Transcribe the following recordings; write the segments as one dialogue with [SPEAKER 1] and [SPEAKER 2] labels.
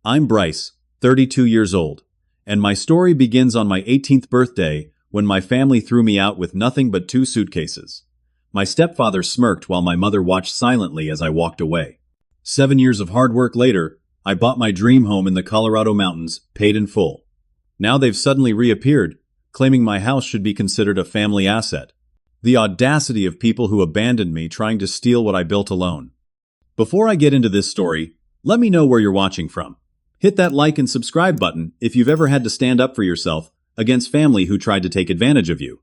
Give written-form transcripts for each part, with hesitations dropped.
[SPEAKER 1] I'm Bryce, 32 years old, and my story begins on my 18th birthday when my family threw me out with nothing but 2 suitcases. My stepfather smirked while my mother watched silently as I walked away. 7 years of hard work later, I bought my dream home in the Colorado mountains, paid in full. Now they've suddenly reappeared, claiming my house should be considered a family asset. The audacity of people who abandoned me trying to steal what I built alone. Before I get into this story, let me know where you're watching from. Hit that like and subscribe button if you've ever had to stand up for yourself against family who tried to take advantage of you.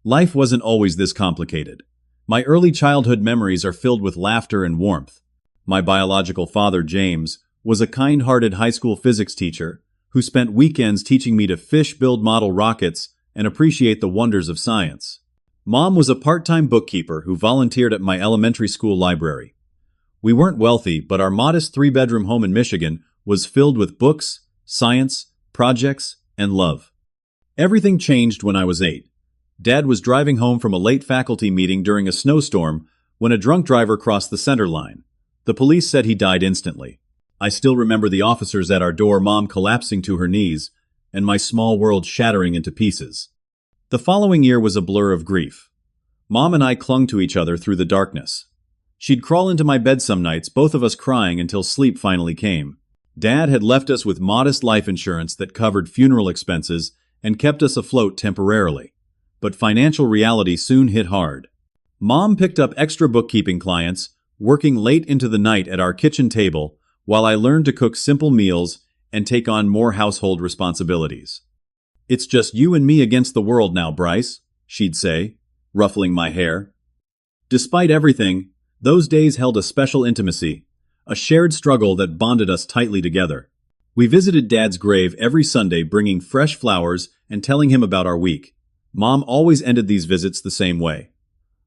[SPEAKER 1] Life wasn't always this complicated. My early childhood memories are filled with laughter and warmth. My biological father, James, was a kind-hearted high school physics teacher who spent weekends teaching me to fish, build model rockets, and appreciate the wonders of science. Mom was a part-time bookkeeper who volunteered at my elementary school library. We weren't wealthy, but our modest 3-bedroom home in Michigan was filled with books, science, projects, and love. Everything changed when I was 8. Dad was driving home from a late faculty meeting during a snowstorm when a drunk driver crossed the center line. The police said he died instantly. I still remember the officers at our door, Mom collapsing to her knees, and my small world shattering into pieces. The following year was a blur of grief. Mom and I clung to each other through the darkness. She'd crawl into my bed some nights, both of us crying until sleep finally came. Dad had left us with modest life insurance that covered funeral expenses and kept us afloat temporarily. But financial reality soon hit hard. Mom picked up extra bookkeeping clients, working late into the night at our kitchen table, while I learned to cook simple meals and take on more household responsibilities. "It's just you and me against the world now, Bryce," she'd say, ruffling my hair. Despite everything, those days held a special intimacy, a shared struggle that bonded us tightly together. We visited Dad's grave every Sunday, bringing fresh flowers and telling him about our week. Mom always ended these visits the same way.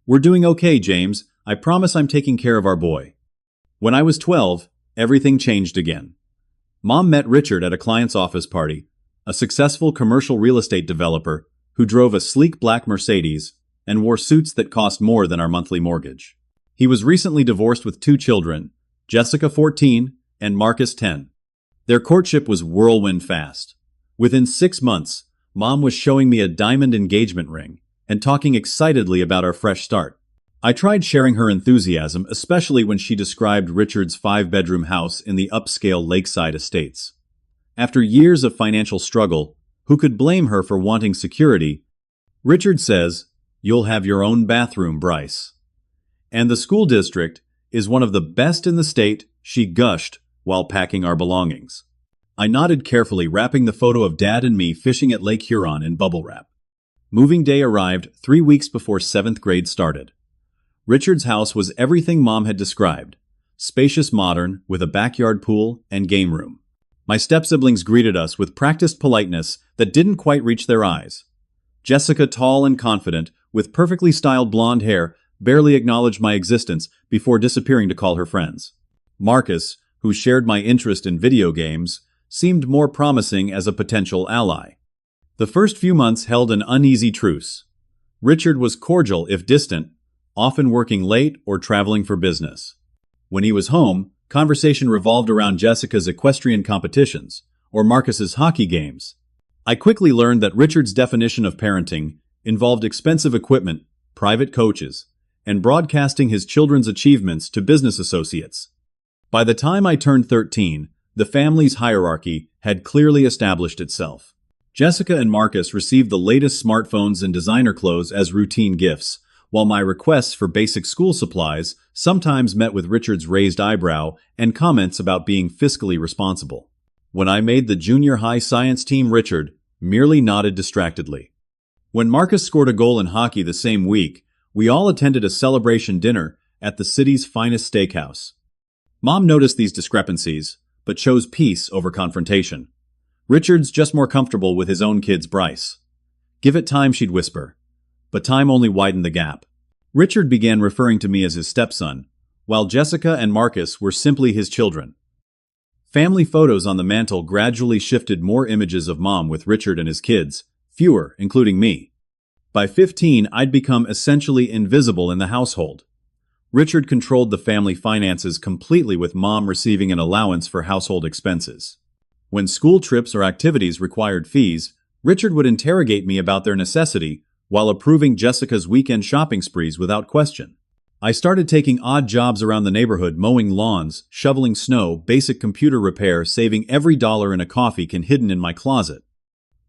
[SPEAKER 1] "We're doing okay, James. I promise I'm taking care of our boy." When I was 12, everything changed again. Mom met Richard at a client's office party, a successful commercial real estate developer who drove a sleek black Mercedes and wore suits that cost more than our monthly mortgage. He was recently divorced with 2 children, Jessica 14 and Marcus 10. Their courtship was whirlwind fast. Within 6 months, Mom was showing me a diamond engagement ring and talking excitedly about our fresh start. I tried sharing her enthusiasm, especially when she described Richard's 5-bedroom house in the upscale lakeside estates. After years of financial struggle, who could blame her for wanting security? Richard says, "You'll have your own bathroom, Bryce. And the school district is one of the best in the state," she gushed while packing our belongings. I nodded carefully, wrapping the photo of Dad and me fishing at Lake Huron in bubble wrap. Moving day arrived 3 weeks before 7th grade started. Richard's house was everything Mom had described, spacious, modern, with a backyard pool and game room. My step-siblings greeted us with practiced politeness that didn't quite reach their eyes. Jessica, tall and confident, with perfectly styled blonde hair, barely acknowledged my existence before disappearing to call her friends. Marcus, who shared my interest in video games, seemed more promising as a potential ally. The first few months held an uneasy truce. Richard was cordial if distant, often working late or traveling for business. When he was home, conversation revolved around Jessica's equestrian competitions or Marcus's hockey games. I quickly learned that Richard's definition of parenting involved expensive equipment, private coaches, and broadcasting his children's achievements to business associates. By the time I turned 13, the family's hierarchy had clearly established itself. Jessica and Marcus received the latest smartphones and designer clothes as routine gifts, while my requests for basic school supplies sometimes met with Richard's raised eyebrow and comments about being fiscally responsible. When I made the junior high science team, Richard merely nodded distractedly. When Marcus scored a goal in hockey the same week, we all attended a celebration dinner at the city's finest steakhouse. Mom noticed these discrepancies, but chose peace over confrontation. "Richard's just more comfortable with his own kids, Bryce. Give it time," she'd whisper. But time only widened the gap. Richard began referring to me as his stepson, while Jessica and Marcus were simply his children. Family photos on the mantle gradually shifted more images of Mom with Richard and his kids, fewer, including me. By 15, I'd become essentially invisible in the household. Richard controlled the family finances completely, with Mom receiving an allowance for household expenses. When school trips or activities required fees, Richard would interrogate me about their necessity while approving Jessica's weekend shopping sprees without question. I started taking odd jobs around the neighborhood, mowing lawns, shoveling snow, basic computer repair, saving every dollar in a coffee can hidden in my closet.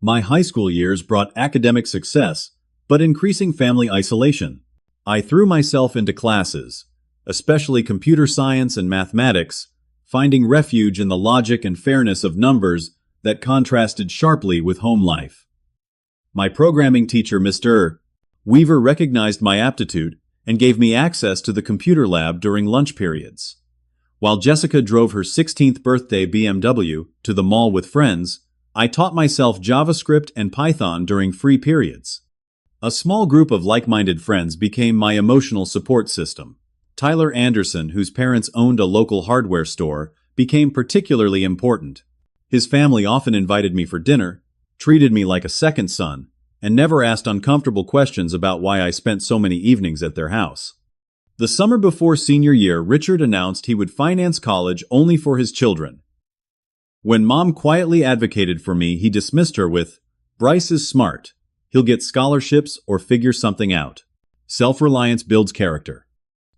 [SPEAKER 1] My high school years brought academic success, but increasing family isolation. I threw myself into classes, especially computer science and mathematics, finding refuge in the logic and fairness of numbers that contrasted sharply with home life. My programming teacher, Mr. Weaver, recognized my aptitude and gave me access to the computer lab during lunch periods. While Jessica drove her 16th birthday BMW to the mall with friends, I taught myself JavaScript and Python during free periods. A small group of like-minded friends became my emotional support system. Tyler Anderson, whose parents owned a local hardware store, became particularly important. His family often invited me for dinner, treated me like a second son, and never asked uncomfortable questions about why I spent so many evenings at their house. The summer before senior year, Richard announced he would finance college only for his children. When Mom quietly advocated for me, he dismissed her with, "Bryce is smart. He'll get scholarships or figure something out. Self-reliance builds character."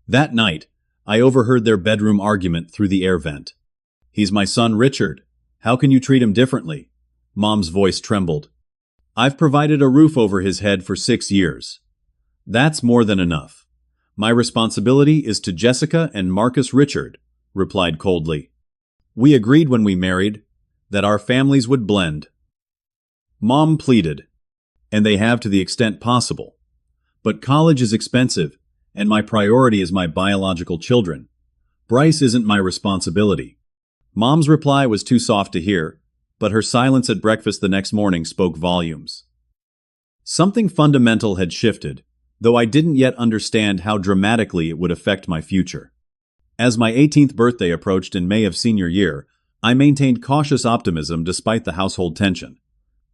[SPEAKER 1] That night, I overheard their bedroom argument through the air vent. "He's my son, Richard. How can you treat him differently?" Mom's voice trembled. "I've provided a roof over his head for 6 years. That's more than enough. My responsibility is to Jessica and Marcus." Richard replied coldly. "We agreed when we married that our families would blend." Mom pleaded, "And they have to the extent possible. But college is expensive, and my priority is my biological children. Bryce isn't my responsibility." Mom's reply was too soft to hear, but her silence at breakfast the next morning spoke volumes. Something fundamental had shifted, though I didn't yet understand how dramatically it would affect my future. As my 18th birthday approached in May of senior year, I maintained cautious optimism despite the household tension.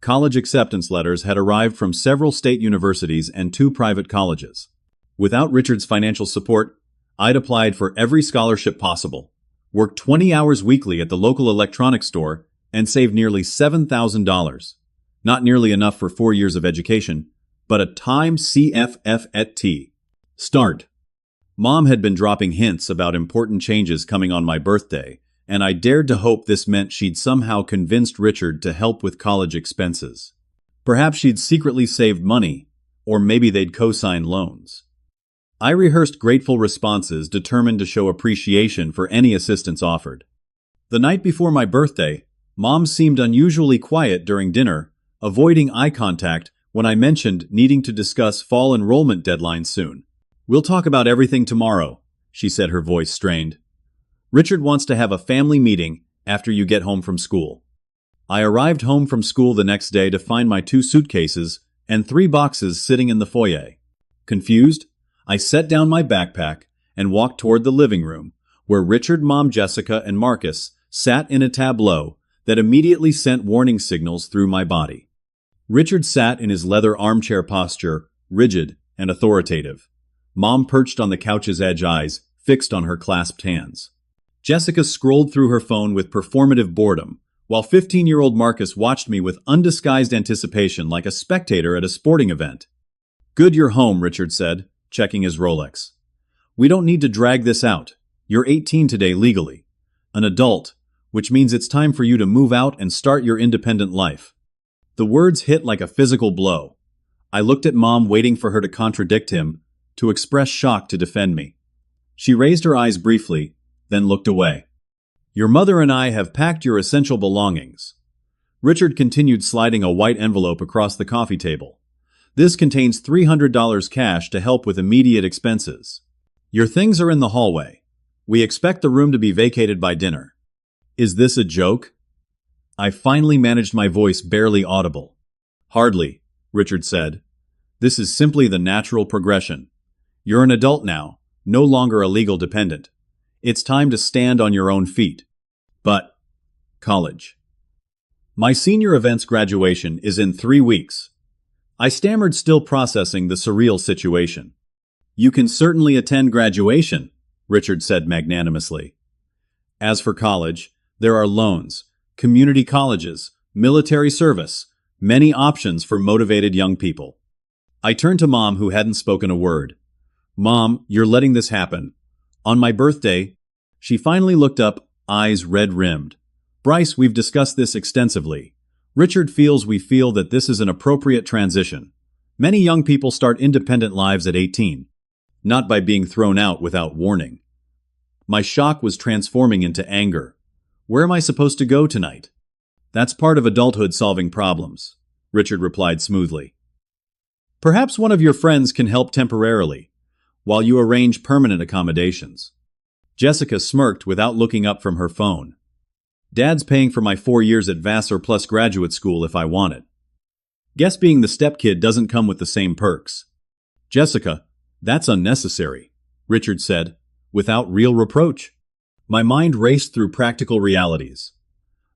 [SPEAKER 1] College acceptance letters had arrived from several state universities and 2 private colleges. Without Richard's financial support, I'd applied for every scholarship possible, worked 20 hours weekly at the local electronics store, and saved nearly $7,000. Not nearly enough for 4 years of education, but a time CFF at T. Start. Mom had been dropping hints about important changes coming on my birthday, and I dared to hope this meant she'd somehow convinced Richard to help with college expenses. Perhaps she'd secretly saved money, or maybe they'd co-sign loans. I rehearsed grateful responses, determined to show appreciation for any assistance offered. The night before my birthday, Mom seemed unusually quiet during dinner, avoiding eye contact when I mentioned needing to discuss fall enrollment deadlines soon. "We'll talk about everything tomorrow," she said, her voice strained. "Richard wants to have a family meeting after you get home from school." I arrived home from school the next day to find my 2 suitcases and 3 boxes sitting in the foyer. Confused, I set down my backpack and walked toward the living room, where Richard, Mom, Jessica, and Marcus sat in a tableau that immediately sent warning signals through my body. Richard sat in his leather armchair posture, rigid and authoritative. Mom perched on the couch's edge, eyes fixed on her clasped hands. Jessica scrolled through her phone with performative boredom, while 15-year-old Marcus watched me with undisguised anticipation like a spectator at a sporting event. "Good, you're home," Richard said, checking his Rolex. "We don't need to drag this out. You're 18 today legally. An adult, which means it's time for you to move out and start your independent life." The words hit like a physical blow. I looked at Mom, waiting for her to contradict him, to express shock, to defend me. She raised her eyes briefly, then looked away. "Your mother and I have packed your essential belongings." Richard continued, sliding a white envelope across the coffee table. "This contains $300 cash to help with immediate expenses. Your things are in the hallway. We expect the room to be vacated by dinner." "Is this a joke?" I finally managed my voice barely audible. "Hardly," Richard said. "This is simply the natural progression. You're an adult now, no longer a legal dependent. It's time to stand on your own feet." "But college." "My senior event's graduation is in 3 weeks." I stammered, still processing the surreal situation. "You can certainly attend graduation," Richard said magnanimously. "As for college, there are loans, community colleges, military service, many options for motivated young people. I turned to Mom, who hadn't spoken a word. Mom, you're letting this happen. On my birthday, she finally looked up, eyes red-rimmed. Bryce, we've discussed this extensively. Richard feels we feel that this is an appropriate transition. Many young people start independent lives at 18, not by being thrown out without warning. My shock was transforming into anger. Where am I supposed to go tonight? That's part of adulthood, solving problems, Richard replied smoothly. Perhaps one of your friends can help temporarily, while you arrange permanent accommodations. Jessica smirked without looking up from her phone. Dad's paying for my 4 years at Vassar plus graduate school if I want it. Guess being the stepkid doesn't come with the same perks. Jessica, that's unnecessary, Richard said, without real reproach. My mind raced through practical realities.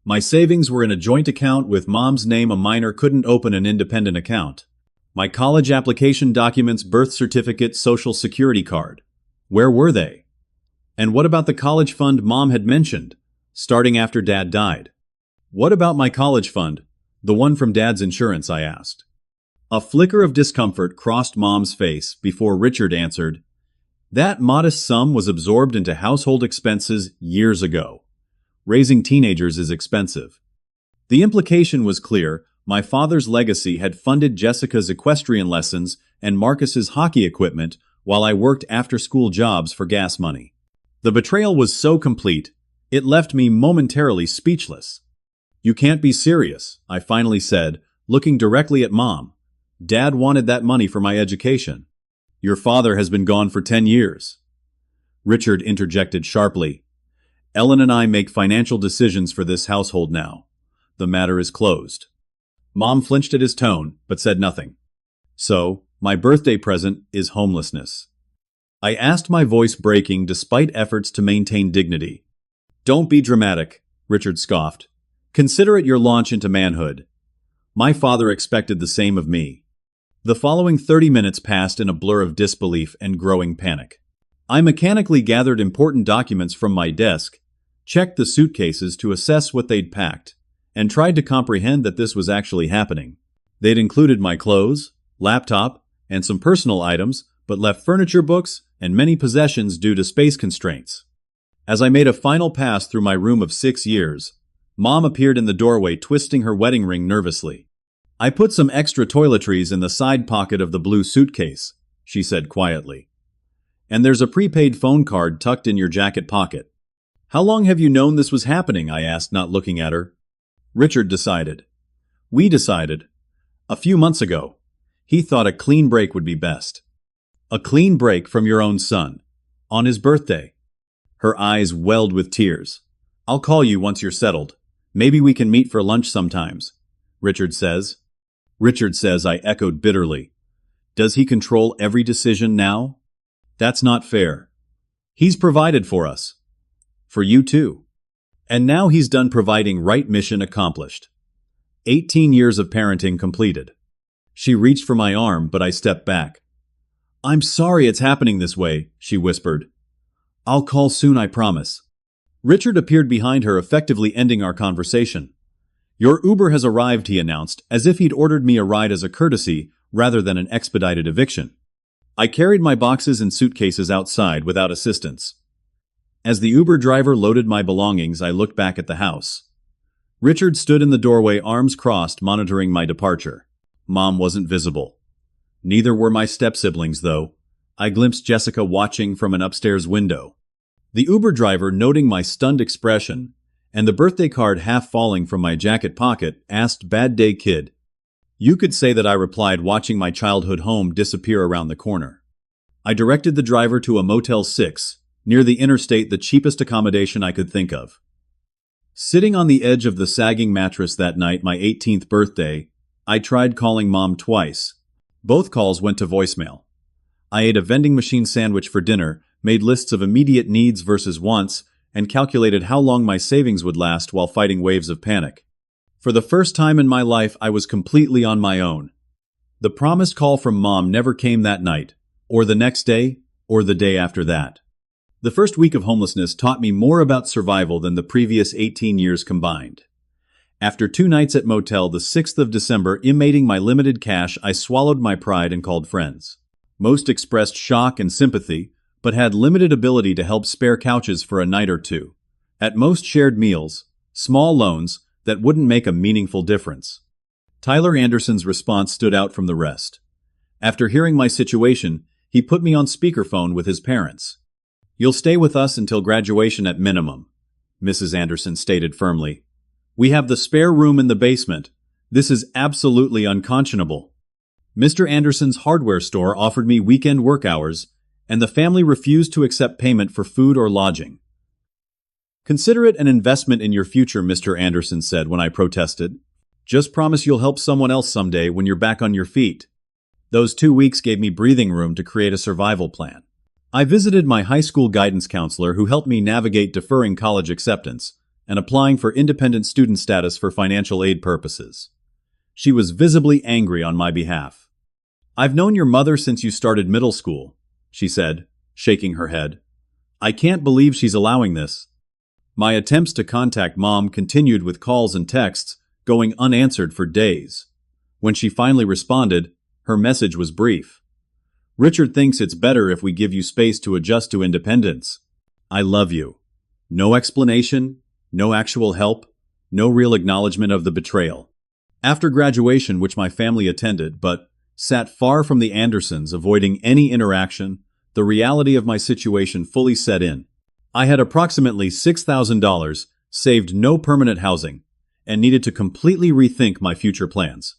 [SPEAKER 1] My savings were in a joint account with Mom's name. A minor couldn't open an independent account. My college application documents, birth certificate, social security card. Where were they? And what about the college fund Mom had mentioned, starting after Dad died? What about my college fund, the one from Dad's insurance, I asked. A flicker of discomfort crossed Mom's face before Richard answered, that modest sum was absorbed into household expenses years ago. Raising teenagers is expensive. The implication was clear. My father's legacy had funded Jessica's equestrian lessons and Marcus's hockey equipment while I worked after-school jobs for gas money. The betrayal was so complete, it left me momentarily speechless. You can't be serious, I finally said, looking directly at Mom. Dad wanted that money for my education. Your father has been gone for 10 years. Richard interjected sharply. Ellen and I make financial decisions for this household now. The matter is closed. Mom flinched at his tone, but said nothing. So, my birthday present is homelessness. I asked, my voice breaking despite efforts to maintain dignity. Don't be dramatic, Richard scoffed. Consider it your launch into manhood. My father expected the same of me. The following 30 minutes passed in a blur of disbelief and growing panic. I mechanically gathered important documents from my desk, checked the suitcases to assess what they'd packed, and tried to comprehend that this was actually happening. They'd included my clothes, laptop, and some personal items, but left furniture, books, and many possessions due to space constraints. As I made a final pass through my room of 6 years, Mom appeared in the doorway, twisting her wedding ring nervously. I put some extra toiletries in the side pocket of the blue suitcase, she said quietly. And there's a prepaid phone card tucked in your jacket pocket. How long have you known this was happening? I asked, not looking at her. Richard decided. We decided. A few months ago. He thought a clean break would be best. A clean break from your own son. On his birthday. Her eyes welled with tears. I'll call you once you're settled. Maybe we can meet for lunch sometimes. Richard says. Richard says, I echoed bitterly. Does he control every decision now? That's not fair. He's provided for us. For you too. And now he's done providing, right? Mission accomplished. 18 years of parenting completed. She reached for my arm, but I stepped back. I'm sorry it's happening this way, she whispered. I'll call soon, I promise. Richard appeared behind her, effectively ending our conversation. Your Uber has arrived, he announced, as if he'd ordered me a ride as a courtesy rather than an expedited eviction. I carried my boxes and suitcases outside without assistance. As the Uber driver loaded my belongings, I looked back at the house. Richard stood in the doorway, arms crossed, monitoring my departure. Mom wasn't visible. Neither were my step-siblings, though. I glimpsed Jessica watching from an upstairs window. The Uber driver, noting my stunned expression, and the birthday card half falling from my jacket pocket, asked, Bad day, kid? You could say that, I replied, watching my childhood home disappear around the corner. I directed the driver to a Motel 6, near the interstate, the cheapest accommodation I could think of. Sitting on the edge of the sagging mattress that night, my 18th birthday, I tried calling Mom twice. Both calls went to voicemail. I ate a vending machine sandwich for dinner, made lists of immediate needs versus wants, and calculated how long my savings would last while fighting waves of panic. For the first time in my life, I was completely on my own. The promised call from Mom never came that night, or the next day, or the day after that. The first week of homelessness taught me more about survival than the previous 18 years combined. After 2 nights at motel the 6th of December emanating my limited cash, I swallowed my pride and called friends. Most expressed shock and sympathy, but had limited ability to help spare couches for a night or two. At most shared meals, small loans that wouldn't make a meaningful difference. Tyler Anderson's response stood out from the rest. After hearing my situation, he put me on speakerphone with his parents. "You'll stay with us until graduation at minimum," Mrs. Anderson stated firmly. "We have the spare room in the basement. This is absolutely unconscionable." Mr. Anderson's hardware store offered me weekend work hours, and the family refused to accept payment for food or lodging. "Consider it an investment in your future," Mr. Anderson said when I protested. "Just promise you'll help someone else someday when you're back on your feet." Those 2 weeks gave me breathing room to create a survival plan. I visited my high school guidance counselor who helped me navigate deferring college acceptance and applying for independent student status for financial aid purposes. She was visibly angry on my behalf. "I've known your mother since you started middle school," she said, shaking her head. "I can't believe she's allowing this." My attempts to contact Mom continued with calls and texts, going unanswered for days. When she finally responded, her message was brief. "Richard thinks it's better if we give you space to adjust to independence. I love you." No explanation, no actual help, no real acknowledgement of the betrayal. After graduation, which my family attended, but sat far from the Andersons, avoiding any interaction, the reality of my situation fully set in. I had approximately $6,000, saved no permanent housing, and needed to completely rethink my future plans.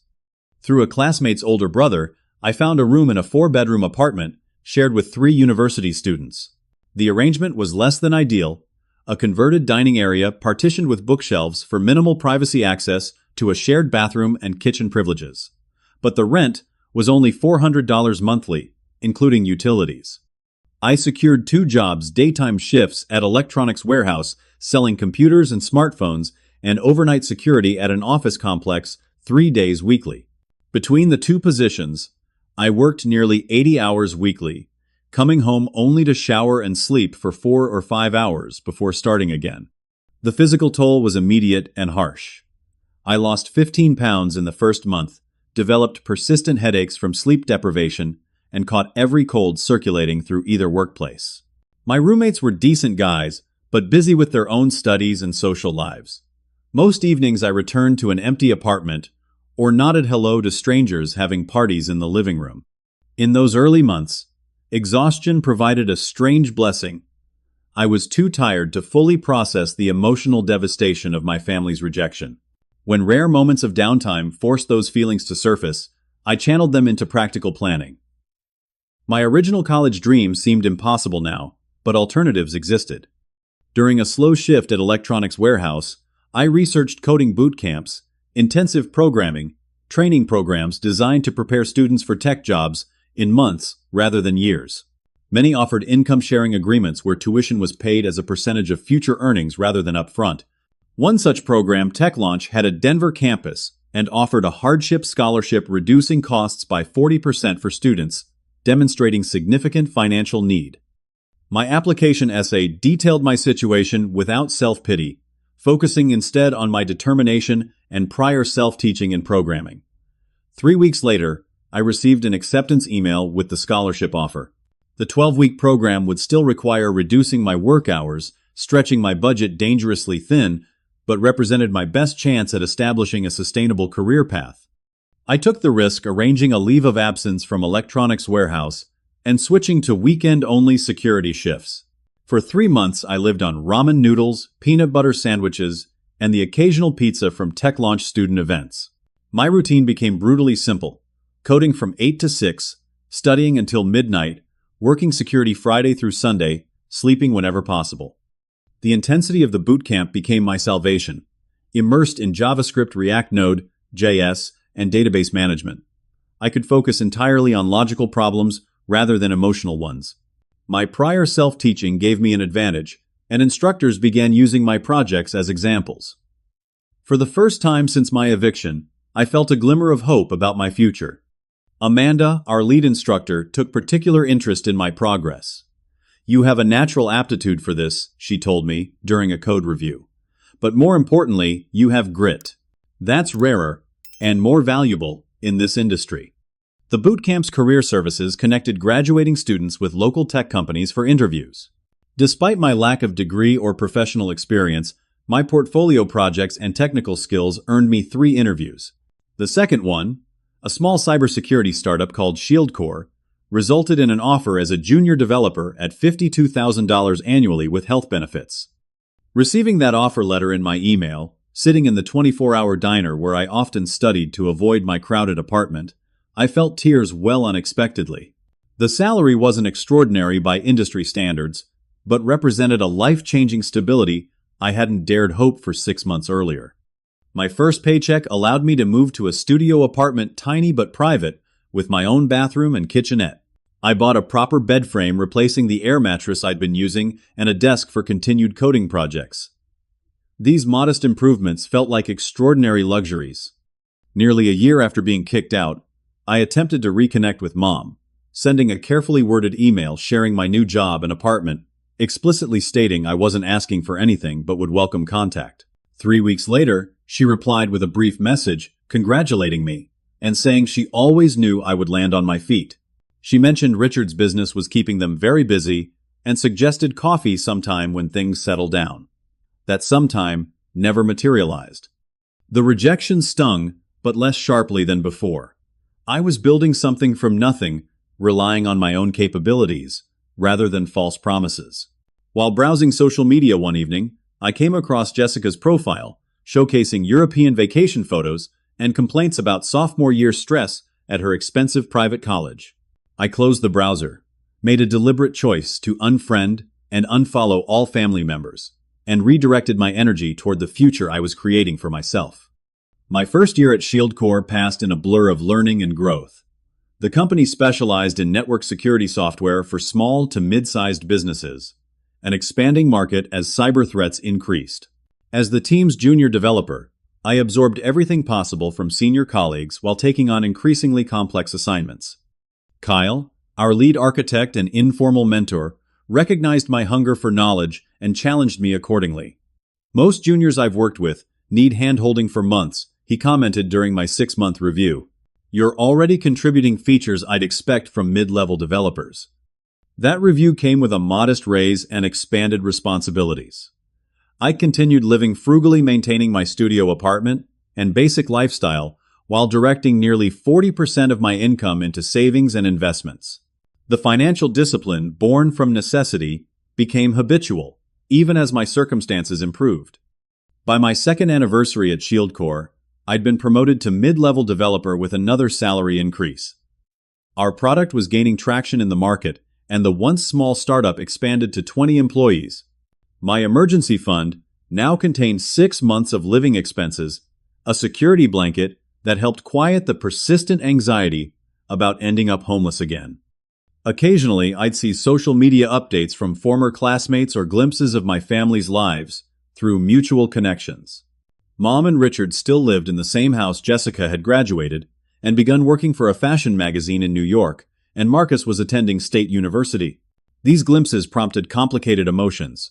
[SPEAKER 1] Through a classmate's older brother, I found a room in a 4-bedroom apartment shared with 3 university students. The arrangement was less than ideal, a converted dining area partitioned with bookshelves for minimal privacy access to a shared bathroom and kitchen privileges. But the rent was only $400 monthly, including utilities. I secured 2 jobs, daytime shifts at electronics warehouse, selling computers and smartphones, and overnight security at an office complex 3 days weekly. Between the 2 positions, I worked nearly 80 hours weekly, coming home only to shower and sleep for 4 or 5 hours before starting again. The physical toll was immediate and harsh. I lost 15 pounds in the first month, developed persistent headaches from sleep deprivation, and caught every cold circulating through either workplace. My roommates were decent guys, but busy with their own studies and social lives. Most evenings I returned to an empty apartment or nodded hello to strangers having parties in the living room. In those early months, exhaustion provided a strange blessing. I was too tired to fully process the emotional devastation of my family's rejection. When rare moments of downtime forced those feelings to surface, I channeled them into practical planning. My original college dream seemed impossible now, but alternatives existed. During a slow shift at electronics warehouse, I researched coding boot camps, intensive programming, training programs designed to prepare students for tech jobs in months rather than years. Many offered income-sharing agreements where tuition was paid as a percentage of future earnings rather than upfront. One such program, Tech Launch, had a Denver campus and offered a hardship scholarship reducing costs by 40% for students, demonstrating significant financial need. My application essay detailed my situation without self-pity, focusing instead on my determination and prior self-teaching in programming. 3 weeks later, I received an acceptance email with the scholarship offer. The 12-week program would still require reducing my work hours, stretching my budget dangerously thin, but represented my best chance at establishing a sustainable career path. I took the risk, arranging a leave of absence from electronics warehouse and switching to weekend-only security shifts. For 3 months, I lived on ramen noodles, peanut butter sandwiches, and the occasional pizza from Tech Launch student events. My routine became brutally simple: coding from 8 to 6, studying until midnight, working security Friday through Sunday, sleeping whenever possible. The intensity of the boot camp became my salvation, immersed in JavaScript, React, Node.js, and database management. I could focus entirely on logical problems rather than emotional ones. My prior self-teaching gave me an advantage, and instructors began using my projects as examples. For the first time since my eviction, I felt a glimmer of hope about my future. Amanda, our lead instructor, took particular interest in my progress. "You have a natural aptitude for this," she told me during a code review. "But more importantly, you have grit. That's rarer and more valuable in this industry. The bootcamp's career services connected graduating students with local tech companies for interviews. Despite my lack of degree or professional experience, my portfolio projects and technical skills earned me 3 interviews. The second one, a small cybersecurity startup called ShieldCore, resulted in an offer as a junior developer at $52,000 annually with health benefits. Receiving that offer letter in my email, sitting in the 24-hour diner where I often studied to avoid my crowded apartment, I felt tears well unexpectedly. The salary wasn't extraordinary by industry standards, but represented a life-changing stability I hadn't dared hope for 6 months earlier. My first paycheck allowed me to move to a studio apartment, tiny but private, with my own bathroom and kitchenette. I bought a proper bed frame replacing the air mattress I'd been using and a desk for continued coding projects. These modest improvements felt like extraordinary luxuries. Nearly a year after being kicked out, I attempted to reconnect with Mom, sending a carefully worded email sharing my new job and apartment, explicitly stating I wasn't asking for anything but would welcome contact. 3 weeks later, she replied with a brief message congratulating me and saying she always knew I would land on my feet. She mentioned Richard's business was keeping them very busy and suggested coffee sometime when things settle down. That sometime never materialized. The rejection stung, but less sharply than before. I was building something from nothing, relying on my own capabilities, rather than false promises. While browsing social media one evening, I came across Jessica's profile, showcasing European vacation photos and complaints about sophomore year stress at her expensive private college. I closed the browser, made a deliberate choice to unfriend and unfollow all family members, and redirected my energy toward the future I was creating for myself. My first year at ShieldCore passed in a blur of learning and growth. The company specialized in network security software for small to mid-sized businesses, an expanding market as cyber threats increased. As the team's junior developer, I absorbed everything possible from senior colleagues while taking on increasingly complex assignments. Kyle, our lead architect and informal mentor, recognized my hunger for knowledge and challenged me accordingly. Most juniors I've worked with need hand-holding for months, he commented during my 6-month review. You're already contributing features I'd expect from mid-level developers. That review came with a modest raise and expanded responsibilities. I continued living frugally, maintaining my studio apartment and basic lifestyle while directing nearly 40% of my income into savings and investments. The financial discipline born from necessity became habitual, even as my circumstances improved. By my second anniversary at ShieldCore, I'd been promoted to mid-level developer with another salary increase. Our product was gaining traction in the market, and the once small startup expanded to 20 employees. My emergency fund now contained 6 months of living expenses, a security blanket that helped quiet the persistent anxiety about ending up homeless again. Occasionally, I'd see social media updates from former classmates or glimpses of my family's lives through mutual connections. Mom and Richard still lived in the same house Jessica had graduated and begun working for a fashion magazine in New York, and Marcus was attending State University. These glimpses prompted complicated emotions,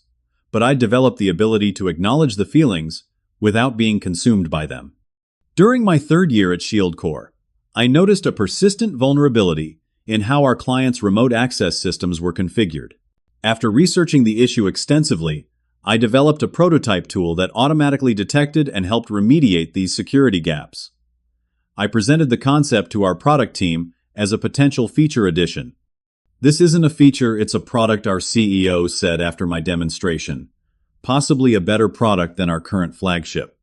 [SPEAKER 1] but I'd developed the ability to acknowledge the feelings without being consumed by them. During my 3rd year at ShieldCore, I noticed a persistent vulnerability in how our clients' remote access systems were configured. After researching the issue extensively, I developed a prototype tool that automatically detected and helped remediate these security gaps. I presented the concept to our product team as a potential feature addition. "This isn't a feature, it's a product," our CEO said after my demonstration. "Possibly a better product than our current flagship."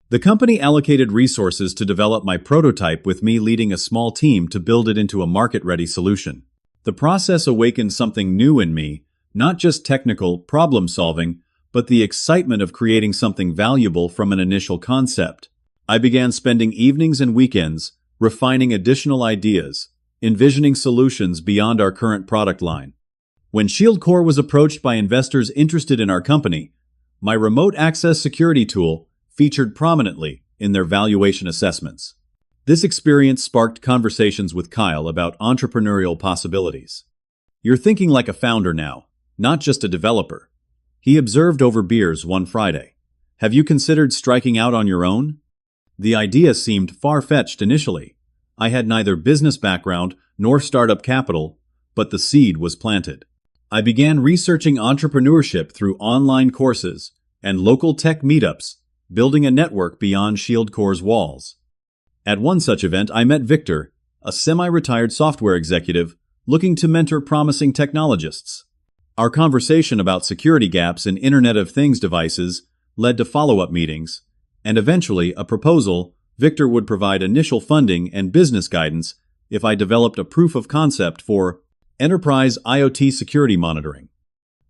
[SPEAKER 1] The company allocated resources to develop my prototype, with me leading a small team to build it into a market-ready solution. The process awakened something new in me, not just technical problem-solving, but the excitement of creating something valuable from an initial concept. I began spending evenings and weekends refining additional ideas, envisioning solutions beyond our current product line. When ShieldCore was approached by investors interested in our company, my remote access security tool featured prominently in their valuation assessments. This experience sparked conversations with Kyle about entrepreneurial possibilities. "You're thinking like a founder now, not just a developer," he observed over beers one Friday. "Have you considered striking out on your own?" The idea seemed far-fetched initially. I had neither business background nor startup capital, but the seed was planted. I began researching entrepreneurship through online courses and local tech meetups, building a network beyond ShieldCore's walls. At one such event, I met Victor, a semi-retired software executive looking to mentor promising technologists. Our conversation about security gaps in Internet of Things devices led to follow-up meetings, and eventually a proposal. Victor would provide initial funding and business guidance if I developed a proof of concept for enterprise IoT security monitoring.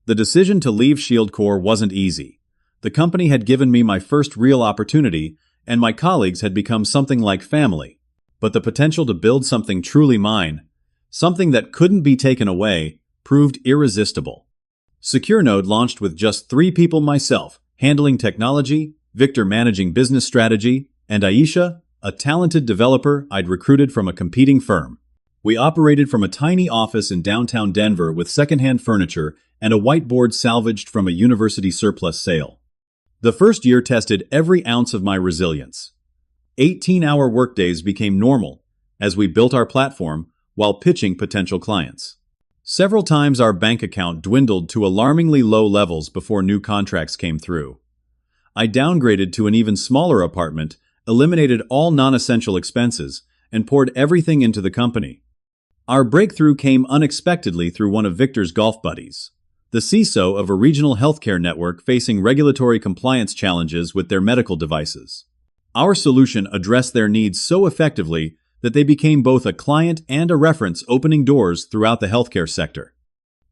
[SPEAKER 1] The decision to leave ShieldCore wasn't easy. The company had given me my first real opportunity, and my colleagues had become something like family. But the potential to build something truly mine, something that couldn't be taken away, proved irresistible. SecureNode launched with just 3 people: myself, handling technology, Victor managing business strategy, and Aisha, a talented developer I'd recruited from a competing firm. We operated from a tiny office in downtown Denver with secondhand furniture and a whiteboard salvaged from a university surplus sale. The first year tested every ounce of my resilience. 18-hour workdays became normal as we built our platform while pitching potential clients. Several times our bank account dwindled to alarmingly low levels before new contracts came through. I downgraded to an even smaller apartment, eliminated all non-essential expenses, and poured everything into the company. Our breakthrough came unexpectedly through one of Victor's golf buddies, the CISO of a regional healthcare network facing regulatory compliance challenges with their medical devices. Our solution addressed their needs so effectively that they became both a client and a reference, opening doors throughout the healthcare sector.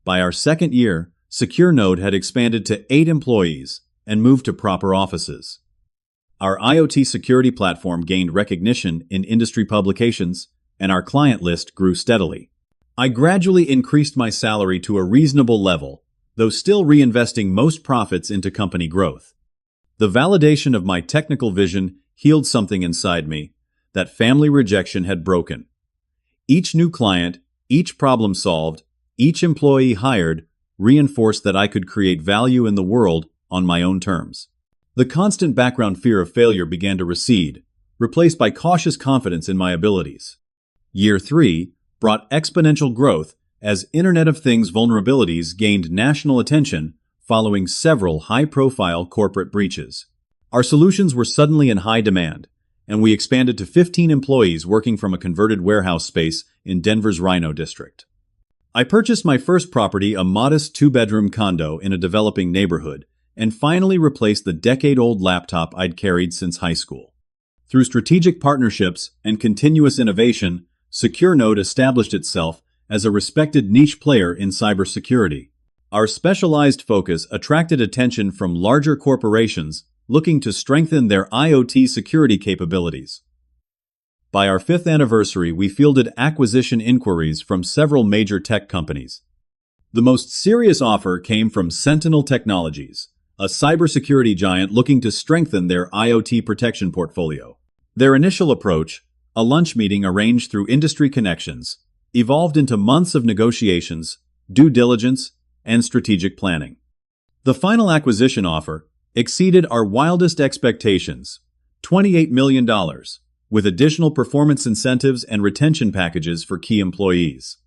[SPEAKER 1] By our second year, SecureNode had expanded to 8 employees and moved to proper offices. Our IoT security platform gained recognition in industry publications, and our client list grew steadily. I gradually increased my salary to a reasonable level, though still reinvesting most profits into company growth. The validation of my technical vision healed something inside me that family rejection had broken. Each new client, each problem solved, each employee hired reinforced that I could create value in the world on my own terms. The constant background fear of failure began to recede, replaced by cautious confidence in my abilities. Year 3 brought exponential growth as Internet of Things vulnerabilities gained national attention following several high-profile corporate breaches. Our solutions were suddenly in high demand, and we expanded to 15 employees working from a converted warehouse space in Denver's Rhino district. I purchased my first property, a modest 2-bedroom condo in a developing neighborhood, and finally replaced the decade-old laptop I'd carried since high school. Through strategic partnerships and continuous innovation, SecureNode established itself as a respected niche player in cybersecurity. Our specialized focus attracted attention from larger corporations looking to strengthen their IoT security capabilities. By our 5th anniversary, we fielded acquisition inquiries from several major tech companies. The most serious offer came from Sentinel Technologies, a cybersecurity giant looking to strengthen their IoT protection portfolio. Their initial approach, a lunch meeting arranged through industry connections, evolved into months of negotiations, due diligence, and strategic planning. The final acquisition offer exceeded our wildest expectations, $28 million, with additional performance incentives and retention packages for key employees.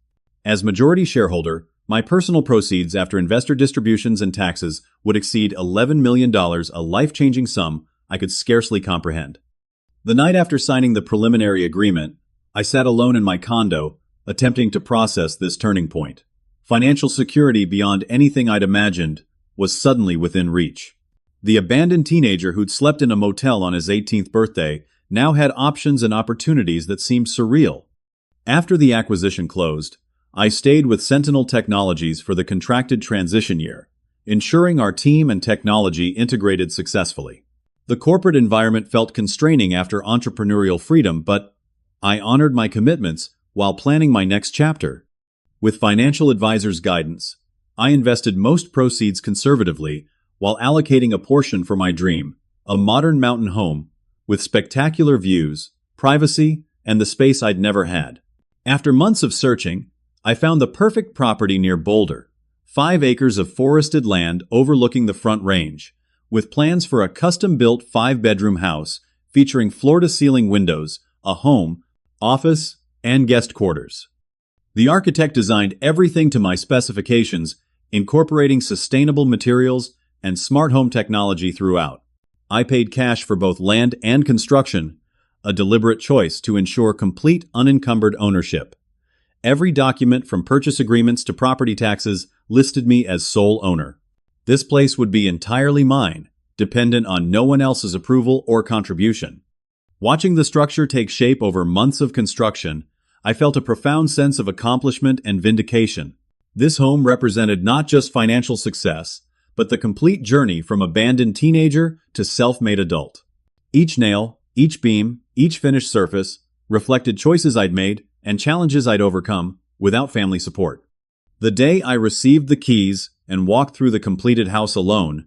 [SPEAKER 1] As majority shareholder, my personal proceeds after investor distributions and taxes would exceed $11 million, a life-changing sum I could scarcely comprehend. The night after signing the preliminary agreement, I sat alone in my condo, attempting to process this turning point. Financial security beyond anything I'd imagined was suddenly within reach. The abandoned teenager who'd slept in a motel on his 18th birthday now had options and opportunities that seemed surreal. After the acquisition closed, I stayed with Sentinel Technologies for the contracted transition year, ensuring our team and technology integrated successfully. The corporate environment felt constraining after entrepreneurial freedom, but I honored my commitments while planning my next chapter. With financial advisors' guidance, I invested most proceeds conservatively while allocating a portion for my dream, a modern mountain home with spectacular views, privacy, and the space I'd never had. After months of searching, I found the perfect property near Boulder, 5 acres of forested land overlooking the Front Range, with plans for a custom-built 5-bedroom house featuring floor-to-ceiling windows, a home, office, and guest quarters. The architect designed everything to my specifications, incorporating sustainable materials and smart home technology throughout. I paid cash for both land and construction, a deliberate choice to ensure complete unencumbered ownership. Every document from purchase agreements to property taxes listed me as sole owner. This place would be entirely mine, dependent on no one else's approval or contribution. Watching the structure take shape over months of construction, I felt a profound sense of accomplishment and vindication. This home represented not just financial success, but the complete journey from abandoned teenager to self-made adult. Each nail, each beam, each finished surface reflected choices I'd made and challenges I'd overcome without family support. The day I received the keys and walked through the completed house alone,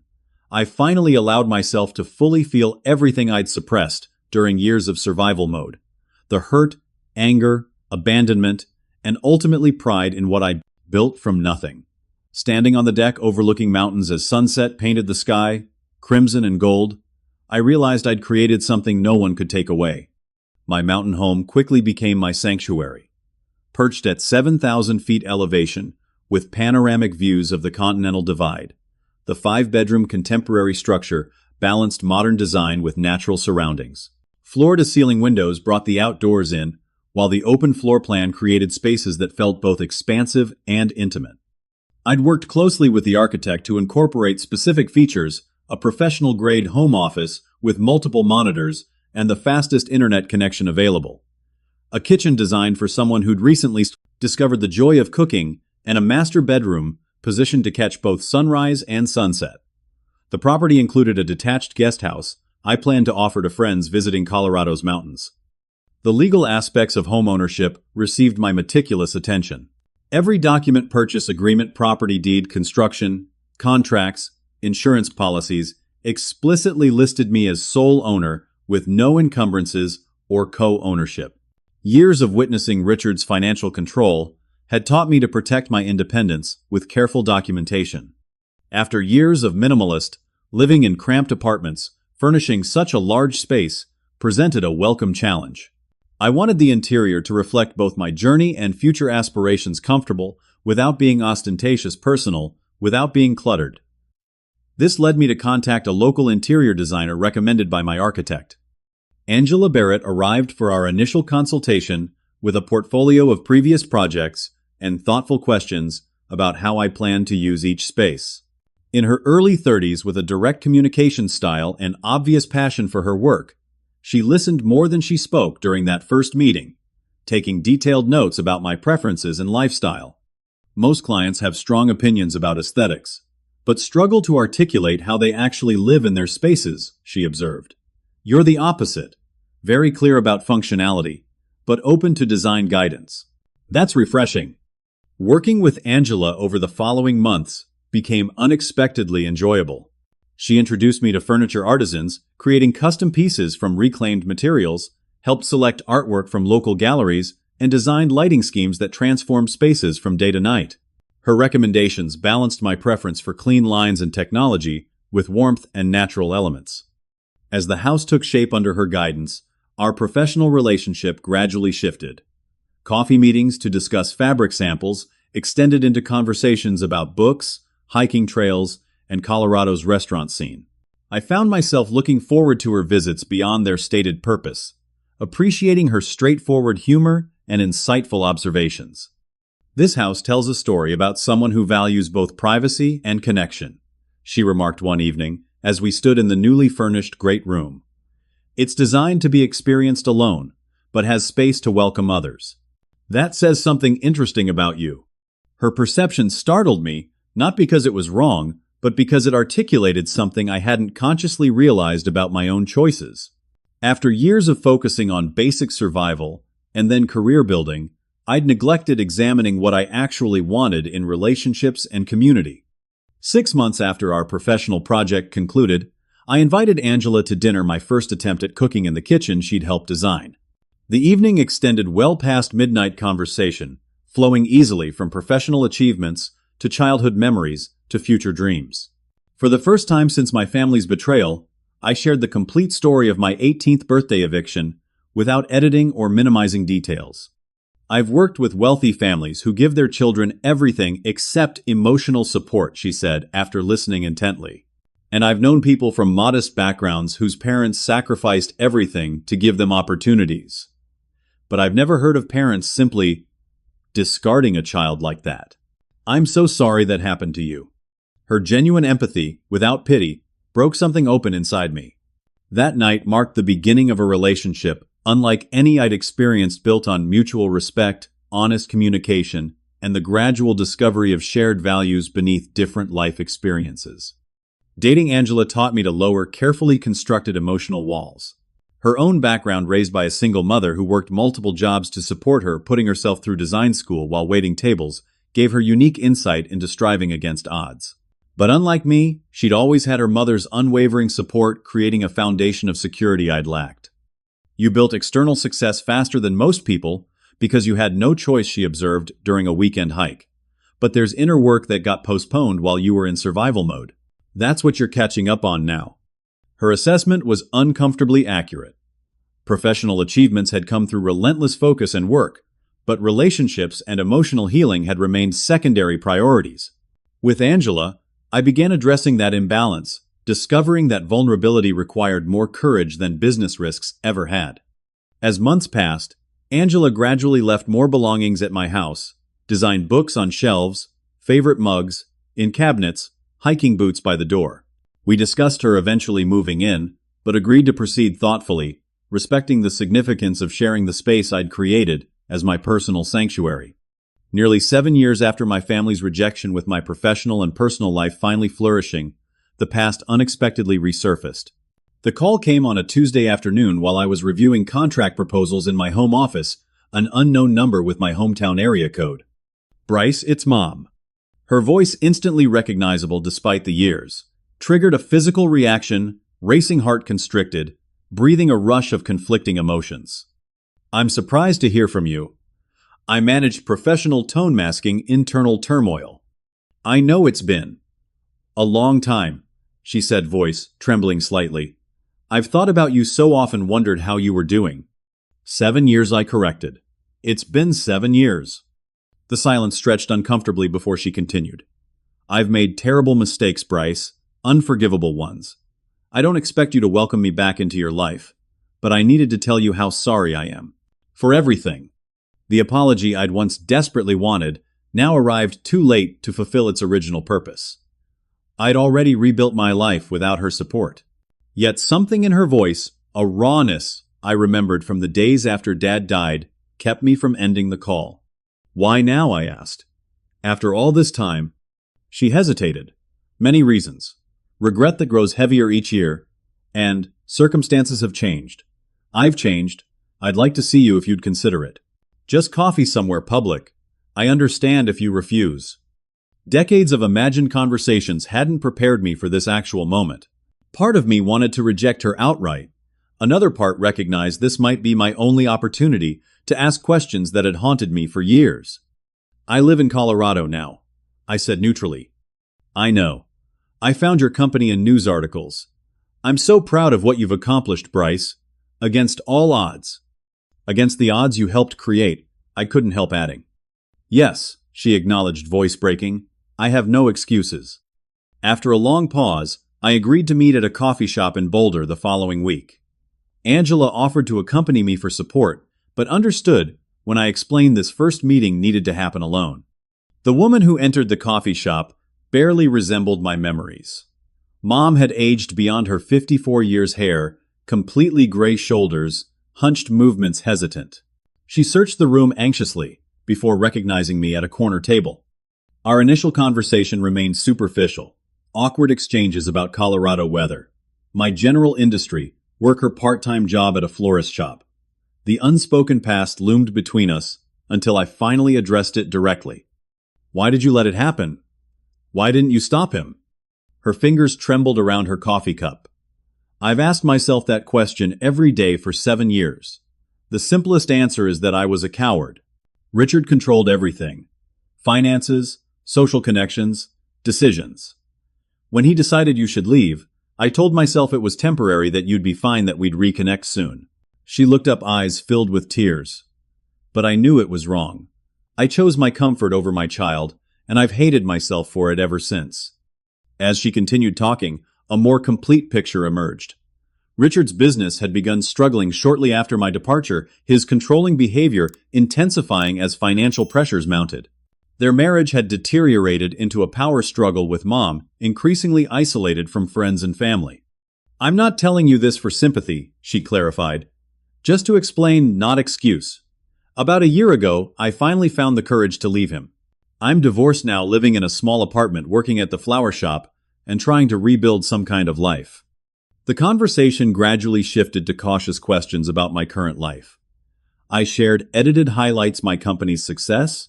[SPEAKER 1] I finally allowed myself to fully feel everything I'd suppressed during years of survival mode. The hurt, anger, abandonment, and ultimately pride in what I'd built from nothing. Standing on the deck overlooking mountains as sunset painted the sky, crimson and gold, I realized I'd created something no one could take away. My mountain home quickly became my sanctuary. Perched at 7,000 feet elevation, with panoramic views of the Continental Divide, the 5-bedroom contemporary structure balanced modern design with natural surroundings. Floor-to-ceiling windows brought the outdoors in, while the open floor plan created spaces that felt both expansive and intimate. I'd worked closely with the architect to incorporate specific features, a professional-grade home office with multiple monitors and the fastest internet connection available, a kitchen designed for someone who'd recently discovered the joy of cooking, and a master bedroom positioned to catch both sunrise and sunset. The property included a detached guest house I planned to offer to friends visiting Colorado's mountains. The legal aspects of homeownership received my meticulous attention. Every document, purchase agreement, property deed, construction, contracts, insurance policies explicitly listed me as sole owner with no encumbrances or co-ownership. Years of witnessing Richard's financial control had taught me to protect my independence with careful documentation. After years of minimalist, living in cramped apartments, furnishing such a large space presented a welcome challenge. I wanted the interior to reflect both my journey and future aspirations, comfortable without being ostentatious, personal without being cluttered. This led me to contact a local interior designer recommended by my architect. Angela Barrett arrived for our initial consultation with a portfolio of previous projects and thoughtful questions about how I planned to use each space. In her early 30s, with a direct communication style and obvious passion for her work, she listened more than she spoke during that first meeting, taking detailed notes about my preferences and lifestyle. Most clients have strong opinions about aesthetics, but struggle to articulate how they actually live in their spaces, she observed. You're the opposite, very clear about functionality, but open to design guidance. That's refreshing. Working with Angela over the following months became unexpectedly enjoyable. She introduced me to furniture artisans, creating custom pieces from reclaimed materials, helped select artwork from local galleries, and designed lighting schemes that transform spaces from day to night. Her recommendations balanced my preference for clean lines and technology with warmth and natural elements. As the house took shape under her guidance, our professional relationship gradually shifted. Coffee meetings to discuss fabric samples extended into conversations about books, hiking trails, and Colorado's restaurant scene. I found myself looking forward to her visits beyond their stated purpose, appreciating her straightforward humor and insightful observations. This house tells a story about someone who values both privacy and connection, she remarked one evening as we stood in the newly furnished great room. It's designed to be experienced alone, but has space to welcome others. That says something interesting about you. Her perception startled me, not because it was wrong, but because it articulated something I hadn't consciously realized about my own choices. After years of focusing on basic survival and then career building, I'd neglected examining what I actually wanted in relationships and community. 6 months after our professional project concluded, I invited Angela to dinner, my first attempt at cooking in the kitchen she'd helped design. The evening extended well past midnight conversation, flowing easily from professional achievements to childhood memories to future dreams. For the first time since my family's betrayal, I shared the complete story of my 18th birthday eviction without editing or minimizing details. I've worked with wealthy families who give their children everything except emotional support, she said after listening intently. And I've known people from modest backgrounds whose parents sacrificed everything to give them opportunities. But I've never heard of parents simply discarding a child like that. I'm so sorry that happened to you. Her genuine empathy, without pity, broke something open inside me. That night marked the beginning of a relationship unlike any I'd experienced, built on mutual respect, honest communication, and the gradual discovery of shared values beneath different life experiences. Dating Angela taught me to lower carefully constructed emotional walls. Her own background, raised by a single mother who worked multiple jobs to support her, putting herself through design school while waiting tables, gave her unique insight into striving against odds. But unlike me, she'd always had her mother's unwavering support, creating a foundation of security I'd lacked. You built external success faster than most people because you had no choice, she observed during a weekend hike. But there's inner work that got postponed while you were in survival mode. That's what you're catching up on now. Her assessment was uncomfortably accurate. Professional achievements had come through relentless focus and work, but relationships and emotional healing had remained secondary priorities. With Angela, I began addressing that imbalance, discovering that vulnerability required more courage than business risks ever had. As months passed, Angela gradually left more belongings at my house, designed books on shelves, favorite mugs, in cabinets, hiking boots by the door. We discussed her eventually moving in, but agreed to proceed thoughtfully, respecting the significance of sharing the space I'd created as my personal sanctuary. Nearly 7 years after my family's rejection, with my professional and personal life finally flourishing, the past unexpectedly resurfaced. The call came on a Tuesday afternoon while I was reviewing contract proposals in my home office, an unknown number with my hometown area code. "Bryce, it's Mom." Her voice, instantly recognizable despite the years, triggered a physical reaction, racing heart constricted, breathing a rush of conflicting emotions. "I'm surprised to hear from you." I managed professional tone, masking internal turmoil. "I know it's been a long time," she said, voice trembling slightly. "I've thought about you so often, wondered how you were doing." 7 years, I corrected. "It's been 7 years." The silence stretched uncomfortably before she continued. "I've made terrible mistakes, Bryce, unforgivable ones. I don't expect you to welcome me back into your life, but I needed to tell you how sorry I am. For everything." The apology I'd once desperately wanted now arrived too late to fulfill its original purpose. I'd already rebuilt my life without her support. Yet something in her voice, a rawness I remembered from the days after Dad died, kept me from ending the call. "Why now?" I asked. "After all this time?" She hesitated. "Many reasons. Regret that grows heavier each year, and circumstances have changed. I've changed. I'd like to see you if you'd consider it. Just coffee somewhere public. I understand if you refuse." Decades of imagined conversations hadn't prepared me for this actual moment. Part of me wanted to reject her outright. Another part recognized this might be my only opportunity to ask questions that had haunted me for years. "I live in Colorado now," I said neutrally. "I know. I found your company in news articles. I'm so proud of what you've accomplished, Bryce. Against all odds." "Against the odds you helped create," I couldn't help adding. "Yes," she acknowledged, voice breaking. "I have no excuses." After a long pause, I agreed to meet at a coffee shop in Boulder the following week. Angela offered to accompany me for support, but understood when I explained this first meeting needed to happen alone. The woman who entered the coffee shop barely resembled my memories. Mom had aged beyond her 54 years, hair completely gray, shoulders, hunched, movements hesitant. She searched the room anxiously before recognizing me at a corner table. Our initial conversation remained superficial, awkward exchanges about Colorado weather, my general industry, work, her part-time job at a florist shop. The unspoken past loomed between us until I finally addressed it directly. "Why did you let it happen? Why didn't you stop him?" Her fingers trembled around her coffee cup. "I've asked myself that question every day for 7 years. The simplest answer is that I was a coward. Richard controlled everything. Finances, social connections, decisions. When he decided you should leave, I told myself it was temporary, that you'd be fine, that we'd reconnect soon. She looked up, eyes filled with tears. But I knew it was wrong. I chose my comfort over my child, and I've hated myself for it ever since. As she continued talking, a more complete picture emerged. Richard's business had begun struggling shortly after my departure, his controlling behavior intensifying as financial pressures mounted. Their marriage had deteriorated into a power struggle with Mom, increasingly isolated from friends and family. "I'm not telling you this for sympathy," she clarified. "Just to explain, not excuse. About a year ago, I finally found the courage to leave him. I'm divorced now, living in a small apartment, working at the flower shop, and trying to rebuild some kind of life." The conversation gradually shifted to cautious questions about my current life. I shared edited highlights, my company's success,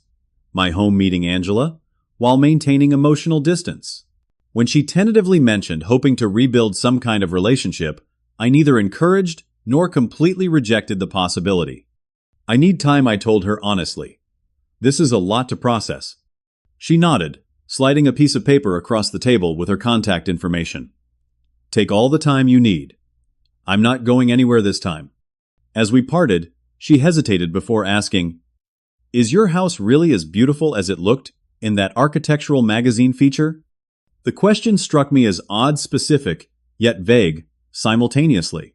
[SPEAKER 1] my home meeting Angela, while maintaining emotional distance. When she tentatively mentioned hoping to rebuild some kind of relationship, I neither encouraged nor completely rejected the possibility. "I need time," I told her honestly. "This is a lot to process." She nodded, sliding a piece of paper across the table with her contact information. "Take all the time you need. I'm not going anywhere this time." As we parted, she hesitated before asking, "Is your house really as beautiful as it looked in that architectural magazine feature?" The question struck me as odd, specific, yet vague, simultaneously.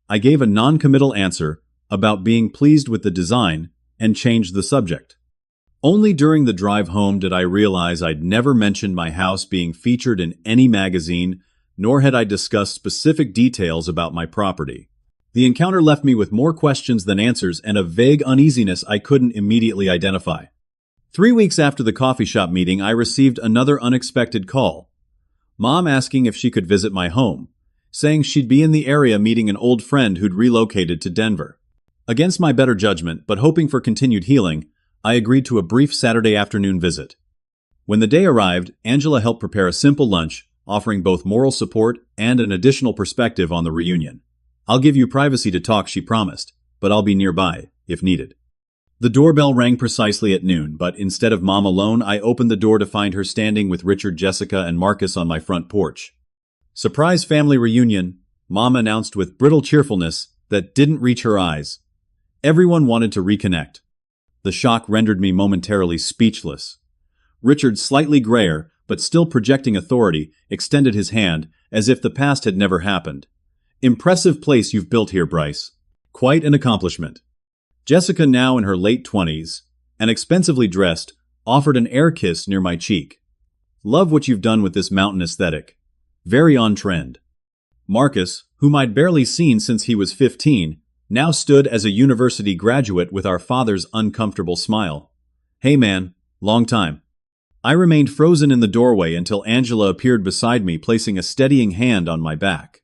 [SPEAKER 1] I gave a non-committal answer about being pleased with the design and changed the subject. Only during the drive home did I realize I'd never mentioned my house being featured in any magazine, nor had I discussed specific details about my property. The encounter left me with more questions than answers and a vague uneasiness I couldn't immediately identify. 3 weeks after the coffee shop meeting, I received another unexpected call. Mom asking if she could visit my home, saying she'd be in the area meeting an old friend who'd relocated to Denver. Against my better judgment, but hoping for continued healing, I agreed to a brief Saturday afternoon visit. When the day arrived, Angela helped prepare a simple lunch, offering both moral support and an additional perspective on the reunion. "I'll give you privacy to talk," she promised, "but I'll be nearby, if needed." The doorbell rang precisely at noon, but instead of Mom alone, I opened the door to find her standing with Richard, Jessica, and Marcus on my front porch. "Surprise family reunion," Mom announced with brittle cheerfulness that didn't reach her eyes. Everyone wanted to reconnect. The shock rendered me momentarily speechless. Richard, slightly grayer, but still projecting authority, extended his hand, as if the past had never happened. "Impressive place you've built here, Bryce. Quite an accomplishment." Jessica, now in her late 20s, and expensively dressed, offered an air kiss near my cheek. "Love what you've done with this mountain aesthetic. Very on trend." Marcus, whom I'd barely seen since he was 15, now stood as a university graduate with our father's uncomfortable smile. "Hey man, long time." I remained frozen in the doorway until Angela appeared beside me, placing a steadying hand on my back.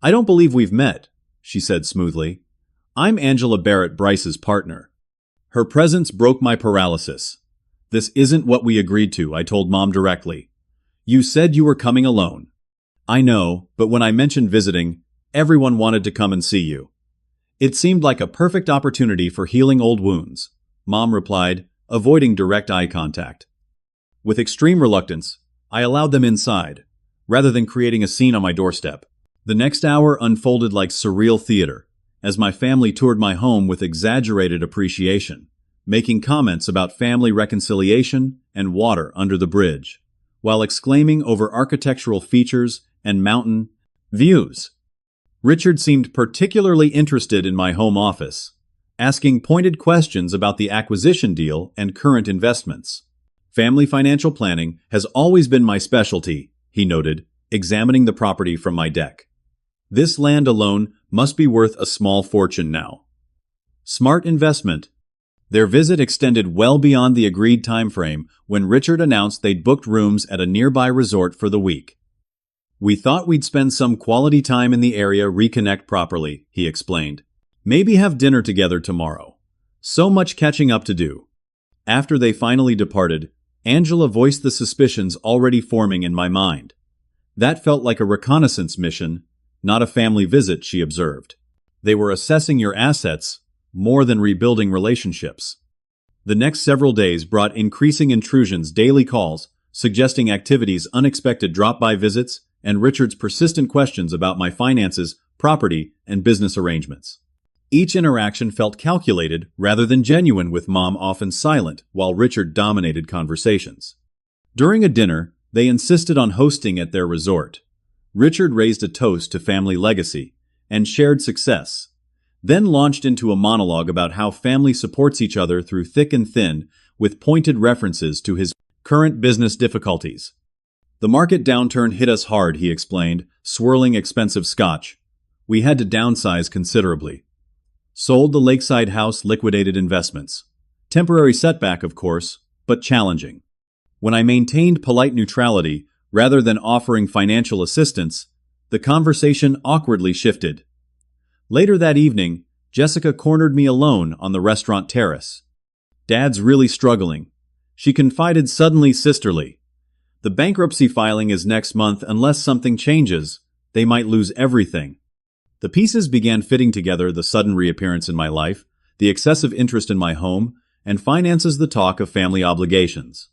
[SPEAKER 1] "I don't believe we've met," she said smoothly. "I'm Angela Barrett, Bryce's partner." Her presence broke my paralysis. "This isn't what we agreed to," I told Mom directly. "You said you were coming alone." "I know, but when I mentioned visiting, everyone wanted to come and see you. It seemed like a perfect opportunity for healing old wounds," Mom replied, avoiding direct eye contact. With extreme reluctance, I allowed them inside, rather than creating a scene on my doorstep. The next hour unfolded like surreal theater, as my family toured my home with exaggerated appreciation, making comments about family reconciliation and water under the bridge, while exclaiming over architectural features and mountain views. Richard seemed particularly interested in my home office, asking pointed questions about the acquisition deal and current investments. "Family financial planning has always been my specialty," he noted, examining the property from my deck. "This land alone must be worth a small fortune now." Smart investment. Their visit extended well beyond the agreed time frame when Richard announced they'd booked rooms at a nearby resort for the week. "We thought we'd spend some quality time in the area, reconnect properly," he explained. "Maybe have dinner together tomorrow. So much catching up to do." After they finally departed, Angela voiced the suspicions already forming in my mind. "That felt like a reconnaissance mission, not a family visit," she observed. "They were assessing your assets more than rebuilding relationships." The next several days brought increasing intrusions, daily calls, suggesting activities, unexpected drop-by visits, and Richard's persistent questions about my finances, property, and business arrangements. Each interaction felt calculated rather than genuine, with Mom often silent while Richard dominated conversations. During a dinner, they insisted on hosting at their resort. Richard raised a toast to family legacy and shared success, then launched into a monologue about how family supports each other through thick and thin, with pointed references to his current business difficulties. "The market downturn hit us hard," he explained, swirling expensive scotch. "We had to downsize considerably. Sold the lakeside house, liquidated investments. Temporary setback, of course, but challenging. When I maintained polite neutrality rather than offering financial assistance, the conversation awkwardly shifted. Later that evening, Jessica cornered me alone on the restaurant terrace. "Dad's really struggling," she confided, suddenly sisterly. "The bankruptcy filing is next month. Unless something changes, they might lose everything." The pieces began fitting together: the sudden reappearance in my life, the excessive interest in my home, and finances, the talk of family obligations.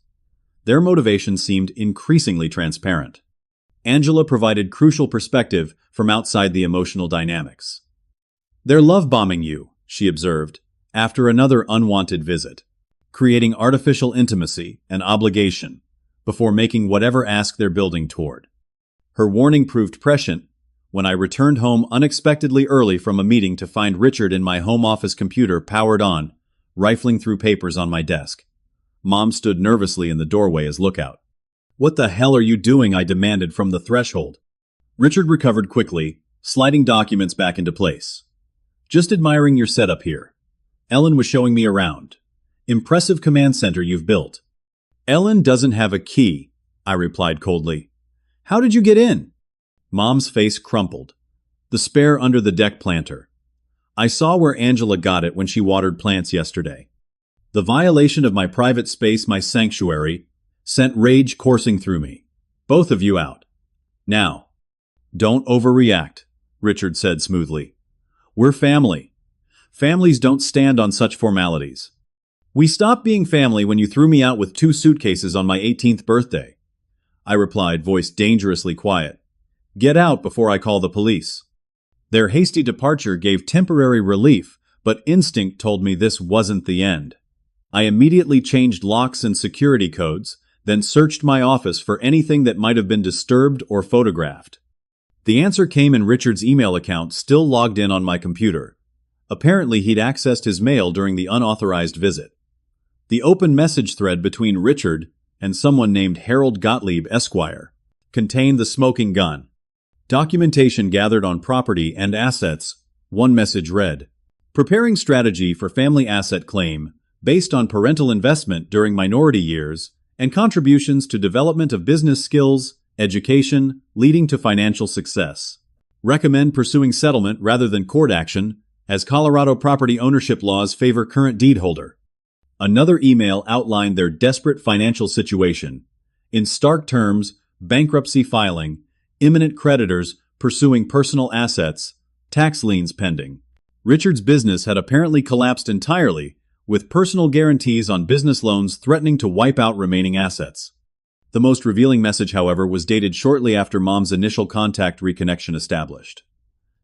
[SPEAKER 1] Their motivation seemed increasingly transparent. Angela provided crucial perspective from outside the emotional dynamics. "They're love-bombing you," she observed, after another unwanted visit, "creating artificial intimacy and obligation before making whatever ask they're building toward." Her warning proved prescient when I returned home unexpectedly early from a meeting to find Richard in my home office, computer powered on, rifling through papers on my desk. Mom stood nervously in the doorway as lookout. "What the hell are you doing?" I demanded from the threshold. Richard recovered quickly, sliding documents back into place. "Just admiring your setup here. Ellen was showing me around. Impressive command center you've built." "Ellen doesn't have a key," I replied coldly. "How did you get in?" Mom's face crumpled. "The spare under the deck planter. I saw where Angela got it when she watered plants yesterday. The violation of my private space, my sanctuary, sent rage coursing through me. Both of you out. Now." "Don't overreact," Richard said smoothly. "We're family. Families don't stand on such formalities." "We stopped being family when you threw me out with 2 suitcases on my 18th birthday. I replied, voice dangerously quiet. "Get out before I call the police." Their hasty departure gave temporary relief, but instinct told me this wasn't the end. I immediately changed locks and security codes, then searched my office for anything that might have been disturbed or photographed. The answer came in Richard's email account, still logged in on my computer. Apparently he'd accessed his mail during the unauthorized visit. The open message thread between Richard and someone named Harold Gottlieb, Esquire, contained the smoking gun. Documentation gathered on property and assets. One message read, "Preparing strategy for family asset claim based on parental investment during minority years and contributions to development of business skills, education, leading to financial success. Recommend pursuing settlement rather than court action, as Colorado property ownership laws favor current deed holder." Another email outlined their desperate financial situation. In stark terms: bankruptcy filing, imminent creditors pursuing personal assets, tax liens pending. Richard's business had apparently collapsed entirely, with personal guarantees on business loans threatening to wipe out remaining assets. The most revealing message, however, was dated shortly after Mom's initial contact: reconnection established.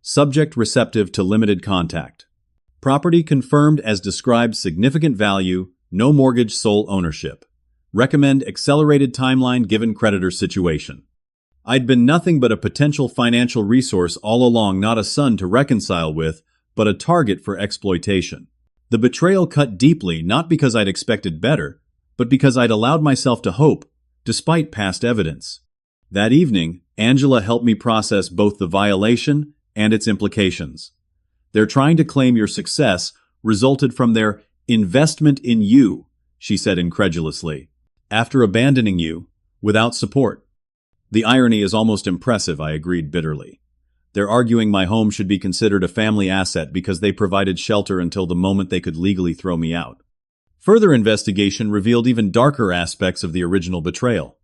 [SPEAKER 1] Subject receptive to limited contact. Property confirmed as described, significant value, no mortgage, sole ownership. Recommend accelerated timeline given creditor situation. I'd been nothing but a potential financial resource all along, not a son to reconcile with, but a target for exploitation. The betrayal cut deeply, not because I'd expected better, but because I'd allowed myself to hope, despite past evidence. That evening, Angela helped me process both the violation and its implications. "They're trying to claim your success resulted from their investment in you," she said incredulously, "after abandoning you without support." The irony is almost impressive, I agreed bitterly. They're arguing my home should be considered a family asset because they provided shelter until the moment they could legally throw me out. Further investigation revealed even darker aspects of the original betrayal.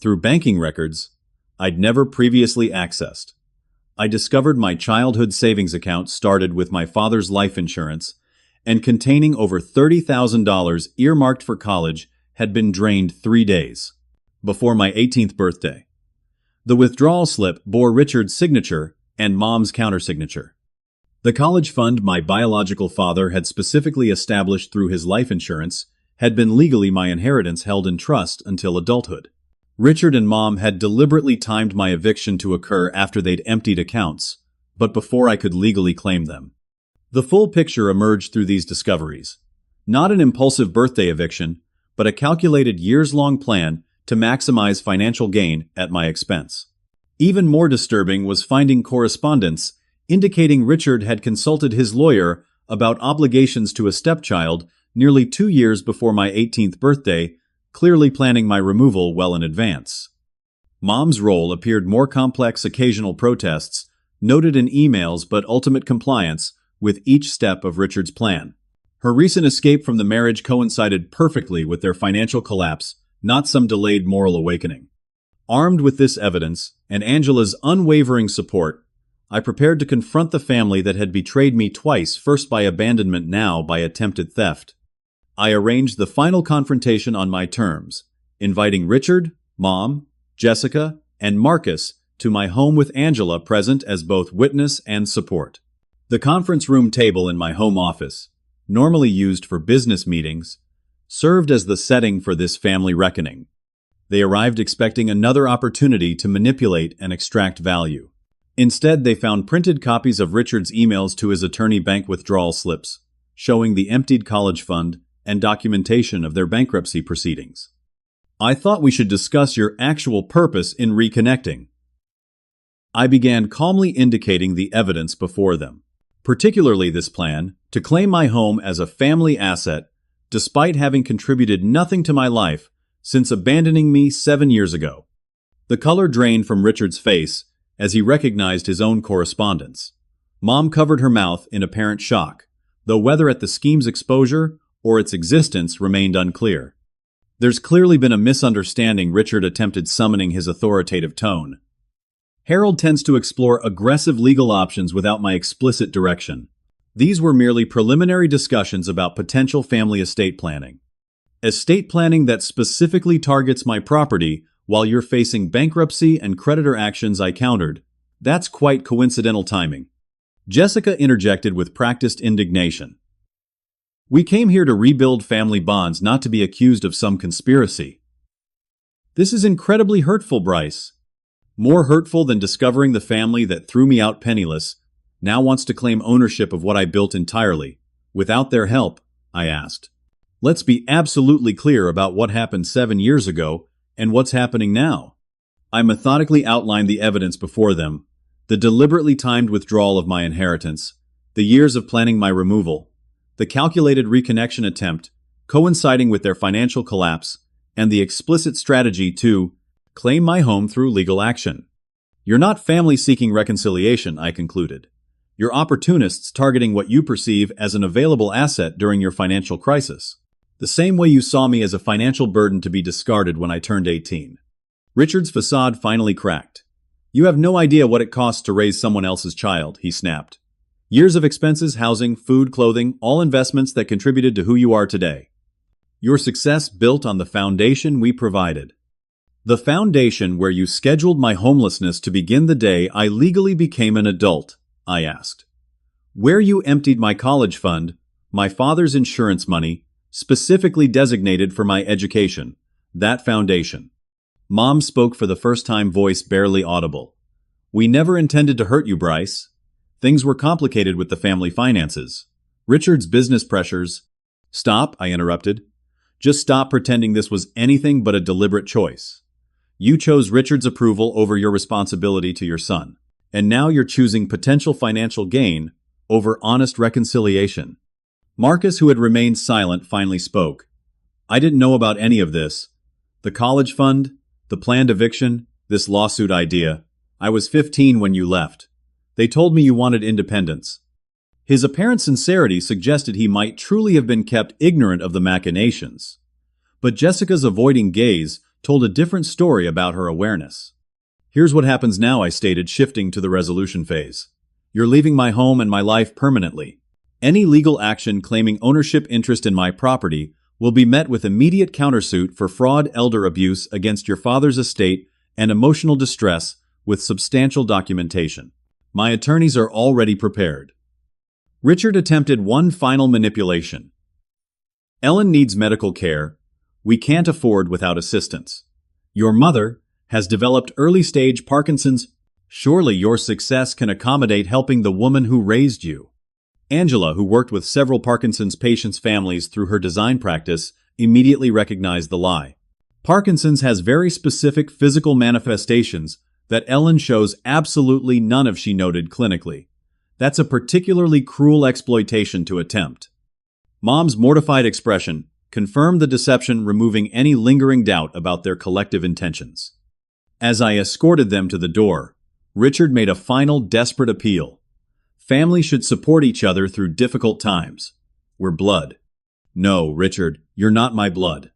[SPEAKER 1] Through banking records I'd never previously accessed, I discovered my childhood savings account started with my father's life insurance and containing over $30,000 earmarked for college had been drained 3 days before my 18th birthday. The withdrawal slip bore Richard's signature and Mom's countersignature. The college fund my biological father had specifically established through his life insurance had been legally my inheritance held in trust until adulthood. Richard and Mom had deliberately timed my eviction to occur after they'd emptied accounts, but before I could legally claim them. The full picture emerged through these discoveries. Not an impulsive birthday eviction, but a calculated years-long plan to maximize financial gain at my expense. Even more disturbing was finding correspondence indicating Richard had consulted his lawyer about obligations to a stepchild nearly 2 years before my 18th birthday, clearly planning my removal well in advance. Mom's role appeared more complex: occasional protests, noted in emails, but ultimate compliance with each step of Richard's plan. Her recent escape from the marriage coincided perfectly with their financial collapse, not some delayed moral awakening. Armed with this evidence and Angela's unwavering support, I prepared to confront the family that had betrayed me twice, first by abandonment, now by attempted theft. I arranged the final confrontation on my terms, inviting Richard, Mom, Jessica, and Marcus to my home with Angela present as both witness and support. The conference room table in my home office, normally used for business meetings, served as the setting for this family reckoning. They arrived expecting another opportunity to manipulate and extract value. Instead, they found printed copies of Richard's emails to his attorney, bank withdrawal slips, showing the emptied college fund, and documentation of their bankruptcy proceedings. I thought we should discuss your actual purpose in reconnecting. I began calmly indicating the evidence before them, particularly this plan to claim my home as a family asset, despite having contributed nothing to my life since abandoning me 7 years ago. The color drained from Richard's face as he recognized his own correspondence. Mom covered her mouth in apparent shock, though whether at the scheme's exposure or its existence remained unclear. There's clearly been a misunderstanding, Richard attempted, summoning his authoritative tone. Harold tends to explore aggressive legal options without my explicit direction. These were merely preliminary discussions about potential family estate planning. Estate planning that specifically targets my property while you're facing bankruptcy and creditor actions, I countered. That's quite coincidental timing. Jessica interjected with practiced indignation. We came here to rebuild family bonds, not to be accused of some conspiracy. This is incredibly hurtful, Bryce. More hurtful than discovering the family that threw me out penniless now wants to claim ownership of what I built entirely, without their help, I asked. Let's be absolutely clear about what happened 7 years ago and what's happening now. I methodically outlined the evidence before them, the deliberately timed withdrawal of my inheritance, the years of planning my removal, the calculated reconnection attempt coinciding with their financial collapse, and the explicit strategy to claim my home through legal action. You're not family seeking reconciliation, I concluded. You're opportunists targeting what you perceive as an available asset during your financial crisis. The same way you saw me as a financial burden to be discarded when I turned 18. Richard's facade finally cracked. You have no idea what it costs to raise someone else's child, he snapped. Years of expenses, housing, food, clothing, all investments that contributed to who you are today. Your success built on the foundation we provided. The foundation where you scheduled my homelessness to begin the day I legally became an adult, I asked. Where you emptied my college fund, my father's insurance money, specifically designated for my education, that foundation. Mom spoke for the first time, voice barely audible. We never intended to hurt you, Bryce. Things were complicated with the family finances. Richard's business pressures. Stop, I interrupted. Just stop pretending this was anything but a deliberate choice. You chose Richard's approval over your responsibility to your son. And now you're choosing potential financial gain over honest reconciliation. Marcus, who had remained silent, finally spoke. I didn't know about any of this. The college fund, the planned eviction, this lawsuit idea. I was 15 when you left. They told me you wanted independence. His apparent sincerity suggested he might truly have been kept ignorant of the machinations. But Jessica's avoiding gaze told a different story about her awareness. Here's what happens now, I stated, shifting to the resolution phase. You're leaving my home and my life permanently. Any legal action claiming ownership interest in my property will be met with immediate countersuit for fraud, elder abuse against your father's estate, and emotional distress with substantial documentation. My attorneys are already prepared. Richard attempted one final manipulation. Ellen needs medical care. We can't afford without assistance. Your mother has developed early-stage Parkinson's. Surely your success can accommodate helping the woman who raised you. Angela, who worked with several Parkinson's patients' families through her design practice, immediately recognized the lie. Parkinson's has very specific physical manifestations that Ellen shows absolutely none of, she noted clinically. That's a particularly cruel exploitation to attempt. Mom's mortified expression confirmed the deception, removing any lingering doubt about their collective intentions. As I escorted them to the door, Richard made a final desperate appeal. Family should support each other through difficult times. We're blood. No, Richard, you're not my blood.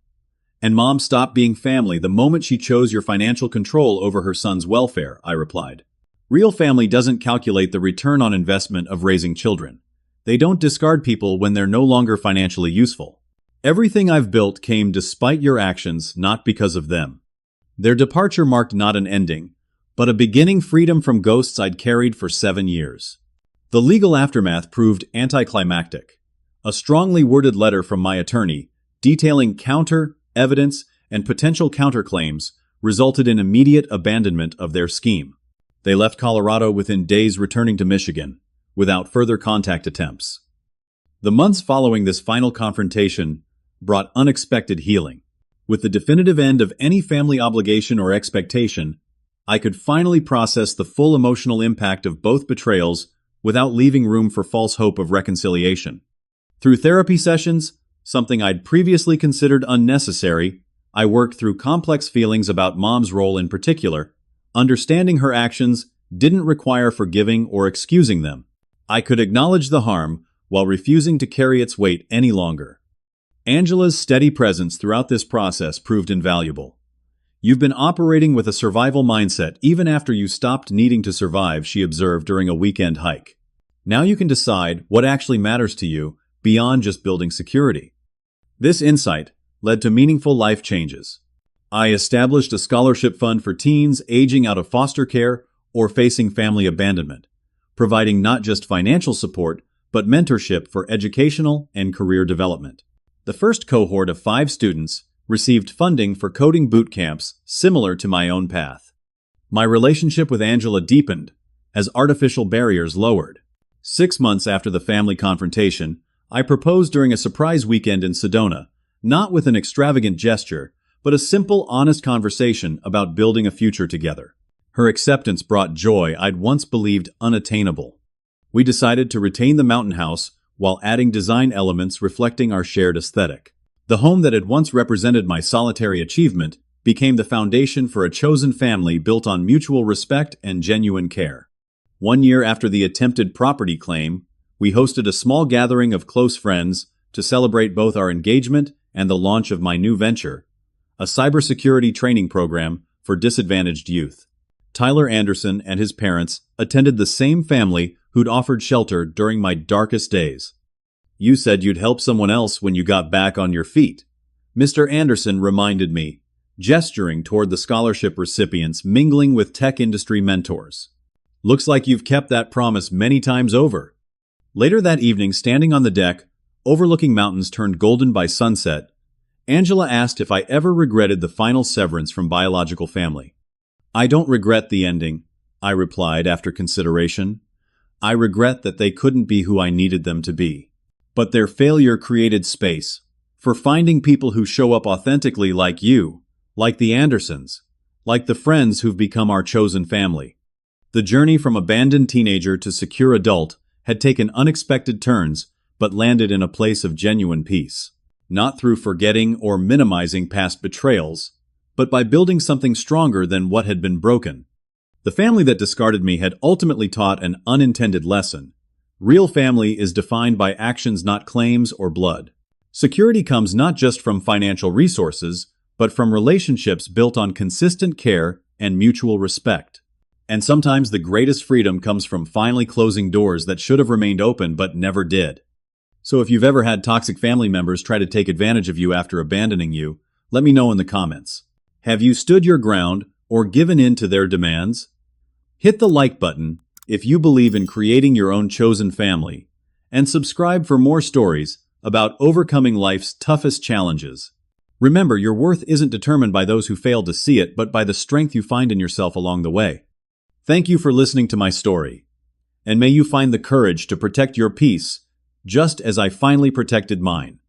[SPEAKER 1] And Mom stopped being family the moment she chose your financial control over her son's welfare, I replied. Real family doesn't calculate the return on investment of raising children. They don't discard people when they're no longer financially useful. Everything I've built came despite your actions, not because of them. Their departure marked not an ending, but a beginning freedom from ghosts I'd carried for 7 years. The legal aftermath proved anticlimactic. A strongly worded letter from my attorney, detailing evidence, and potential counterclaims, resulted in immediate abandonment of their scheme. They left Colorado within days, returning to Michigan, without further contact attempts. The months following this final confrontation brought unexpected healing. With the definitive end of any family obligation or expectation, I could finally process the full emotional impact of both betrayals without leaving room for false hope of reconciliation. Through therapy sessions, something I'd previously considered unnecessary, I worked through complex feelings about Mom's role in particular. Understanding her actions didn't require forgiving or excusing them. I could acknowledge the harm while refusing to carry its weight any longer. Angela's steady presence throughout this process proved invaluable. You've been operating with a survival mindset even after you stopped needing to survive, she observed during a weekend hike. Now you can decide what actually matters to you beyond just building security. This insight led to meaningful life changes. I established a scholarship fund for teens aging out of foster care or facing family abandonment, providing not just financial support, but mentorship for educational and career development. The first cohort of 5 students received funding for coding boot camps similar to my own path. My relationship with Angela deepened as artificial barriers lowered. 6 months after the family confrontation, I proposed during a surprise weekend in Sedona, not with an extravagant gesture, but a simple, honest conversation about building a future together. Her acceptance brought joy I'd once believed unattainable. We decided to retain the mountain house while adding design elements reflecting our shared aesthetic. The home that had once represented my solitary achievement became the foundation for a chosen family built on mutual respect and genuine care. 1 year after the attempted property claim, we hosted a small gathering of close friends to celebrate both our engagement and the launch of my new venture, a cybersecurity training program for disadvantaged youth. Tyler Anderson and his parents attended the same family who'd offered shelter during my darkest days. You said you'd help someone else when you got back on your feet, Mr. Anderson reminded me, gesturing toward the scholarship recipients mingling with tech industry mentors. Looks like you've kept that promise many times over. Later that evening, standing on the deck, overlooking mountains turned golden by sunset, Angela asked if I ever regretted the final severance from biological family. I don't regret the ending, I replied after consideration. I regret that they couldn't be who I needed them to be. But their failure created space for finding people who show up authentically like you, like the Andersons, like the friends who've become our chosen family. The journey from abandoned teenager to secure adult had taken unexpected turns, but landed in a place of genuine peace. Not through forgetting or minimizing past betrayals, but by building something stronger than what had been broken. The family that discarded me had ultimately taught an unintended lesson. Real family is defined by actions, not claims or blood. Security comes not just from financial resources, but from relationships built on consistent care and mutual respect. And sometimes the greatest freedom comes from finally closing doors that should have remained open but never did. So if you've ever had toxic family members try to take advantage of you after abandoning you, let me know in the comments. Have you stood your ground or given in to their demands? Hit the like button if you believe in creating your own chosen family, and subscribe for more stories about overcoming life's toughest challenges. Remember, your worth isn't determined by those who fail to see it, but by the strength you find in yourself along the way. Thank you for listening to my story, and may you find the courage to protect your peace, just as I finally protected mine.